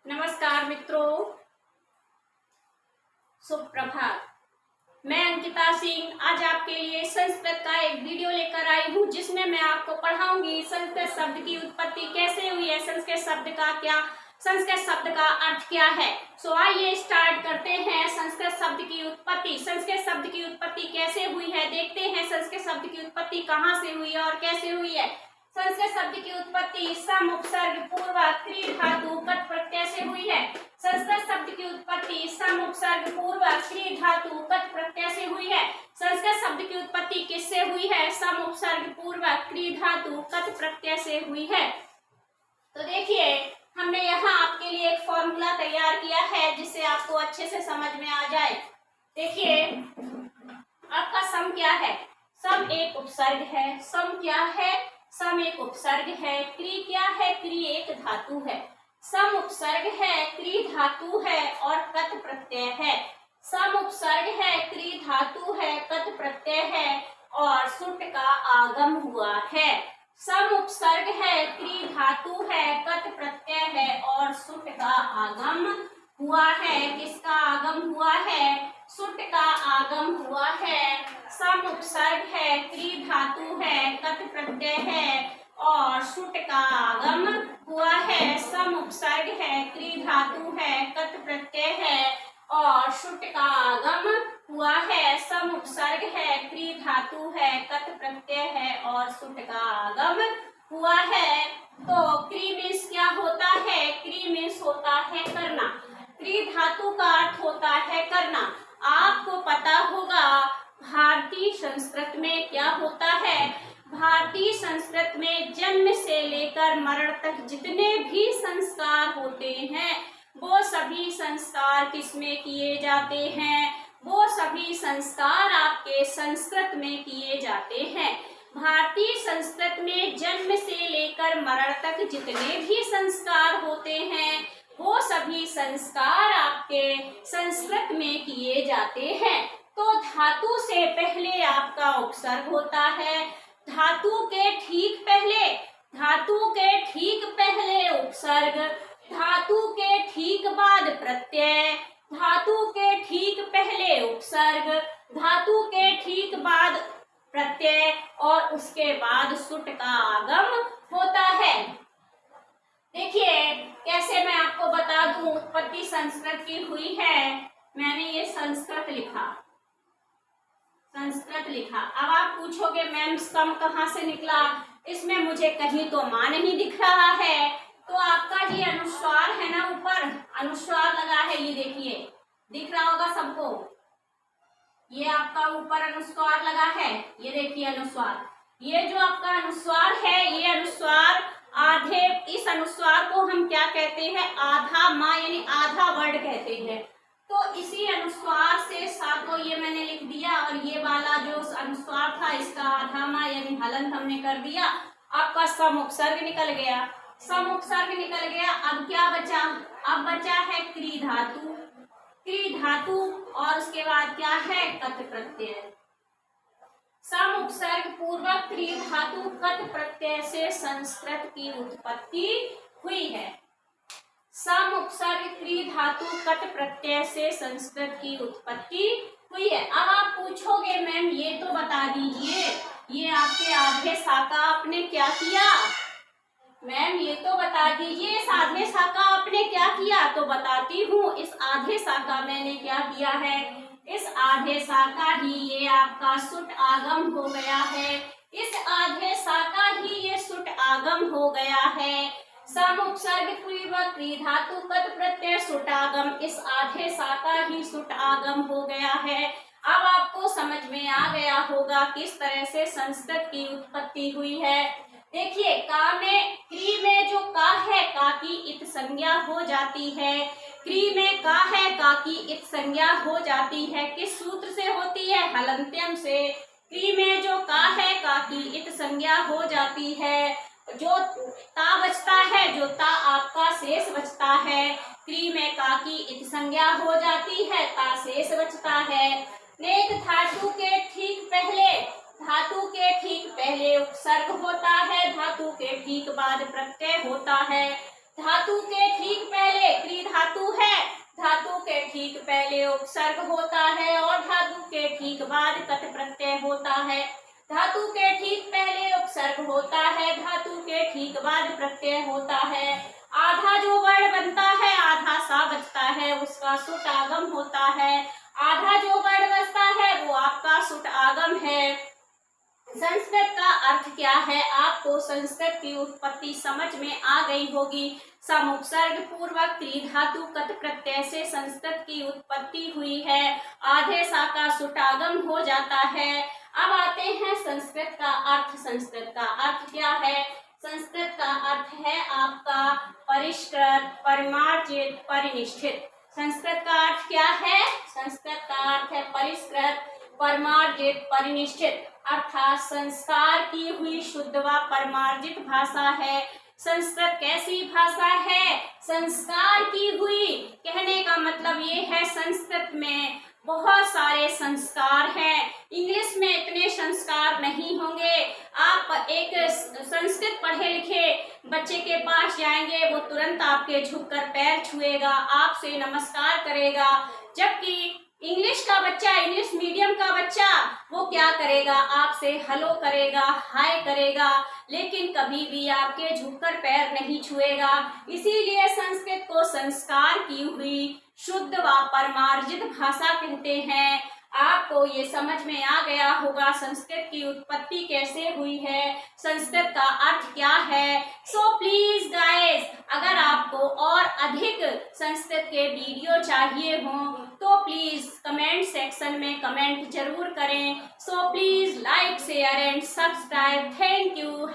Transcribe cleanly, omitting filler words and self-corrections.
नमस्कार मित्रों, सुप्रभात। मैं अंकिता सिंह आज आपके लिए संस्कृत का एक वीडियो लेकर आई हूँ जिसमें मैं आपको पढ़ाऊंगी संस्कृत शब्द की उत्पत्ति कैसे हुई है, संस्कृत शब्द का अर्थ क्या है। सो आइए स्टार्ट करते हैं संस्कृत शब्द की उत्पत्ति। संस्कृत शब्द की उत्पत्ति कैसे हुई है देखते हैं। संस्कृत शब्द की उत्पत्ति कहाँ से हुई है और कैसे हुई है। संस्कृत शब्द की उत्पत्ति सम उपसर्ग पूर्वक क्री धातु कट प्रत्यय से हुई है। संस्कृत शब्द की उत्पत्ति सम उपसर्ग पूर्वक क्री धातु कट प्रत्यय से हुई है। संस्कृत शब्द की उत्पत्ति किससे हुई है? सम उपसर्ग पूर्वक क्री धातु कट प्रत्यय से हुई है। तो देखिए, हमने यहाँ आपके लिए एक फॉर्मूला तैयार किया है जिससे आपको अच्छे से समझ में आ जाए। देखिए, आपका सम क्या है? सम एक उपसर्ग है। सम क्या है? सम एक उपसर्ग है। क्री क्या है? क्री एक धातु है। सम उपसर्ग है, क्री धातु है और कत प्रत्यय है। सम उपसर्ग है, क्री धातु है, कत प्रत्यय है और सुट का आगम हुआ है। सम उपसर्ग है, क्री धातु है, कत प्रत्यय है और सुट का आगम हुआ है। किसका आगम हुआ है? सुट का आगम हुआ है। सम उपसर्ग है, क्री धातु है, कत प्रत्यय है और सुट का आगम हुआ है। सम उपसर्ग है, क्री धातु है, कत प्रत्यय है और सुट का आगम हुआ है। सम उपसर्ग है, क्री धातु है, कत प्रत्यय है और सुट का आगम हुआ है। तो क्री मीन्स क्या होता है? क्री मीन्स होता है करना। क्री धातु का अर्थ होता है करना। आपको पता होगा भारतीय संस्कृत में क्या होता है। भारतीय संस्कृत में जन्म से लेकर मरण तक जितने भी संस्कार होते हैं वो सभी संस्कार किसमें किए जाते हैं? वो सभी संस्कार आपके संस्कृत में किए जाते हैं। भारतीय संस्कृत में जन्म से लेकर मरण तक जितने भी संस्कार होते हैं वो सभी संस्कार आपके संस्कृत में किए जाते हैं। तो धातु से पहले आपका उपसर्ग होता है। धातु के ठीक पहले उपसर्ग, धातु के ठीक बाद प्रत्यय, धातु के ठीक पहले उपसर्ग, धातु के ठीक बाद प्रत्यय और उसके बाद सुट का आगम होता है। देखिए कैसे मैं आपको बता दूं उत्पत्ति संस्कृत की हुई है। मैंने ये संस्कृत लिखा। अब आप पूछोगे मैम सम कहाँ से निकला? इसमें मुझे कहीं तो माँ नहीं दिख रहा है। तो आपका ये अनुस्वार है ना, ऊपर अनुस्वार लगा है, ये देखिए दिख रहा होगा सबको। ये आपका ऊपर अनुस्वार लगा है, ये देखिए अनुस्वार। ये जो आपका अनुस्वार है, ये अनुस्वार आधे, इस अनुस्वार को हम क्या कहते हैं? आधा माँ यानी आधा वर्ड कहते हैं। तो इसी अनुस्वार से सातों ये मैंने लिख दिया और ये वाला जो अनुस्वार था इसका आधा माँ यानी हलंत हमने कर दिया। आपका सम उपसर्ग निकल गया। सम उपसर्ग निकल गया। अब क्या बचा? अब बचा है क्री धातु। क्री धातु और उसके बाद क्या है? कत प्रत्यय। सम उपसर्ग पूर्वक क्री धातु कत प्रत्यय से संस्कृत की उत्पत्ति हुई है। सम उपसर्ग क्री धातु कट प्रत्यय से संस्कृत की उत्पत्ति हुई है। अब आप पूछोगे मैम ये तो बता दीजिए, ये आपके आधे सा का आपने क्या किया? मैम ये तो बता दीजिए इस आधे सा का आपने क्या किया? तो बताती हूँ, इस आधे सा का मैंने क्या किया है? इस आधे सा का ही ये आपका सुट आगम हो गया है। इस आधे सा का ही ये सुट आगम हो गया है। सम उपसर्ग पूर्वक क्री धातु कत प्रत्यय सुट आगम, इस आधे सा का ही सुट आगम हो गया है। अब आपको समझ में आ गया होगा किस तरह से संस्कृत की उत्पत्ति हुई है। देखिए का में, क्री में जो का है का की इत संज्ञा हो जाती है। क्री में का है का की इत संज्ञा हो जाती है। किस सूत्र से होती है? हलंत्यम से। क्री में जो का है का की इत संज्ञा हो जाती है। जो ता बचता है, जो ता आपका शेष बचता है, क्री में का की इत संज्ञा हो जाती है, ता शेष बचता है। नेक धातु के ठीक पहले उपसर्ग होता है, धातु के ठीक बाद प्रत्यय होता है। धातु के ठीक पहले क्री धातु है, धातु के ठीक पहले उपसर्ग होता है और धातु के ठीक बाद कत प्रत्यय होता है। धातु के ठीक पहले उपसर्ग होता है, धातु के ठीक बाद प्रत्यय होता है। आधा जो वर्ण बनता है, आधा सा बचता है, उसका सुट आगम होता है। आधा जो वर्ण बचता है वो आपका सुट आगम है। संस्कृत का अर्थ क्या है? आपको संस्कृत की उत्पत्ति समझ में आ गई होगी। समुपसर्ग पूर्वक त्रिधातु कत प्रत्यय से संस्कृत की उत्पत्ति हुई है। आधे सा का सुटागम हो जाता है। अब आते हैं संस्कृत का अर्थ। संस्कृत का अर्थ क्या है? संस्कृत का अर्थ है आपका परिष्कृत, परिमार्जित, परिनिष्ठित। संस्कृत का अर्थ क्या है? संस्कृत का अर्थ है परिष्कृत, परिमार्जित, परिनिष्ठित, अर्थात संस्कार की हुई शुद्ध व परिमार्जित भाषा है। संस्कृत कैसी भाषा है? संस्कार की हुई। कहने का मतलब ये है संस्कृत में बहुत सारे संस्कार हैं। इंग्लिश में इतने संस्कार नहीं होंगे। आप एक संस्कृत पढ़े लिखे बच्चे के पास जाएंगे, वो तुरंत आपके झुककर पैर छुएगा, आपसे नमस्कार करेगा। जबकि इंग्लिश का बच्चा, इंग्लिश मीडियम का बच्चा, वो क्या करेगा? आपसे हेलो करेगा, हाय करेगा, लेकिन कभी भी आपके झुककर पैर नहीं छुएगा। इसीलिए संस्कृत को संस्कार की हुई शुद्ध व परमार्जित भाषा कहते हैं। आपको ये समझ में आ गया होगा संस्कृत की उत्पत्ति कैसे हुई है, संस्कृत का अर्थ क्या है। सो प्लीज गाइस, अगर आपको और अधिक संस्कृत के वीडियो चाहिए हों तो प्लीज कमेंट सेक्शन में कमेंट जरूर करें। So please like, share and subscribe. Thank you.